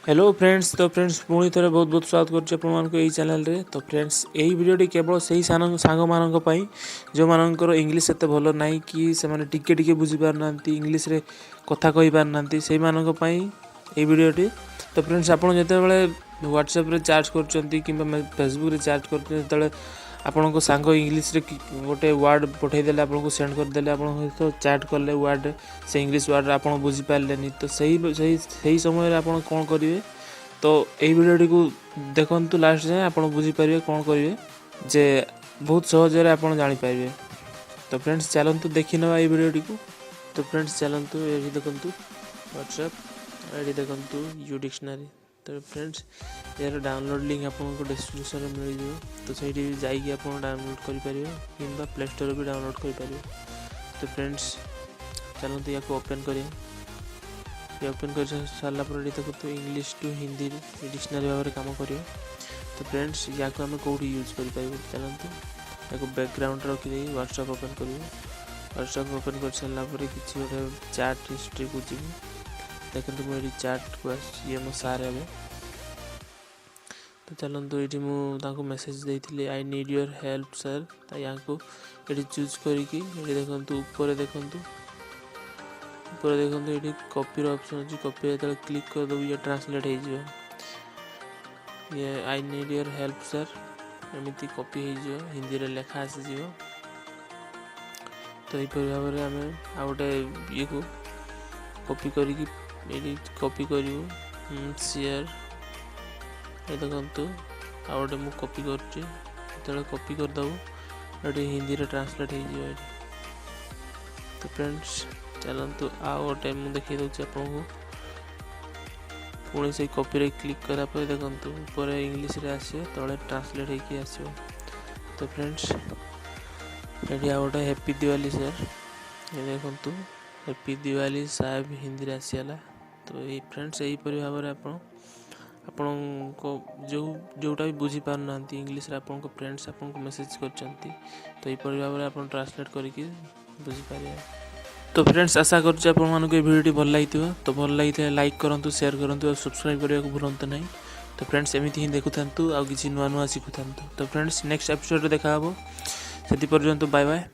Hello friends. तो friends पुणी थे बहुत बहुत स्वागत कर चैनल रे। तो फ्रेंड्स यही वीडियोटी केवल से ही सांग मानी जो मानकर इंग्लीश एत भल ना कि से टिके बुझीपार ना इंग्लीश रे कथा कही पार ना से यही वीडियोटी। तो फ्रेंड्स आपड़ जिते व्हाट्सएप रे चार्ज कर फेसबुक रे चार्ज कर आपण सांग इंग्लीश रे गोटे वर्ड पठेदेले आपको सेंड करदेले आप चैट कले वर्ड से इंग्लीश वर्ड आप बुझीपारे तो सही समय आप कौन करेंगे। तो यही वीडियोटी को देखु लास्ट जाए आप बुझीपारे कौन करेंगे जे बहुत सहजरे आप जापारे। तो फ्रेंड्स चलतु देखी ना ये वीडियोटी को। तो फ्रेंड्स चलतु ये देखु व्हाट्सएप ये देखु यू डिक्शनरी। तो फ्रेंड्स यार डाउनलोड लिंक आपको डिस्क्रिप्शन में मिल जाए। तो सही जाइए आप डाउनलोड करेंगे कि प्ले स्टोर भी डाउनलोड करेंगे। तो फ्रेंड्स चलते या ओपन करें। ओपन कर सारा पर देखो तो इंग्लीश टू हिंदी डिक्शनरी भाव में काम कर। तो फ्रेंड्स या आम कौटी यूज कर चलते या बैकग्राउंड रखी व्हाट्सएप ओपन कर। व्हाट्सएप ओपन कर सारापर किसी गोटे चैट हिस्ट्री को जी देखते मुझे चैट को ये मो सार हे। तो चलतु ये मुझे मेसेज देती I need your help sir. तो या ये चूज करके देखु ऊपर देखु ये कॉपी ऑप्शन अच्छी कॉपी जो क्लिक करदे ये ट्रांसलेट हो ये I need your help sir एमती कॉपी हो हिंदी रे लेखा आसीज। तो यहीपर भाव में आम आ गए ये को कॉपी करके कॉपी करूँ शेयर ये देखु आ गए मुझे कॉपी कर कॉपी करदेव ये हिंदी रे ट्रांसलेट हो। तो फ्रेंड्स चलतु आ गए मुझे देखी दूसरी आपको पुणी से कॉपी रे क्लिक करापर देखु ऊपर इंग्लीश रे आसो तले ट्रांसलेट होगी आसो। तो फ्रेंड्स ये आ गए हैप्पी दिवाली सर ये देखु हैप्पी दिवाली साहेब हिंदी रे आसीगला। तो ये फ्रेंड्स यहीपर भाव में आपण को जोटा भी बुझी पार ना इंग्लीश रे आपन को फ्रेंड्स आपन को मैसेज करचंती। तो यहीपर भाव में आपण ट्रांसलेट करके बुझी पारे। तो फ्रेंड्स आशा करुच्चे आपण मानको ये वीडियो भल लगी। तो भल लगी लाइक करूँ शेयर करूँ और सब्सक्राइब करने को भूलु नहीं। तो फ्रेंड्स एमती ही देखु था किसी नुआ नुआ शिखु था। तो फ्रेंड्स नेक्स्ट एपिसोड देखा से पर्यंत बाय बाय।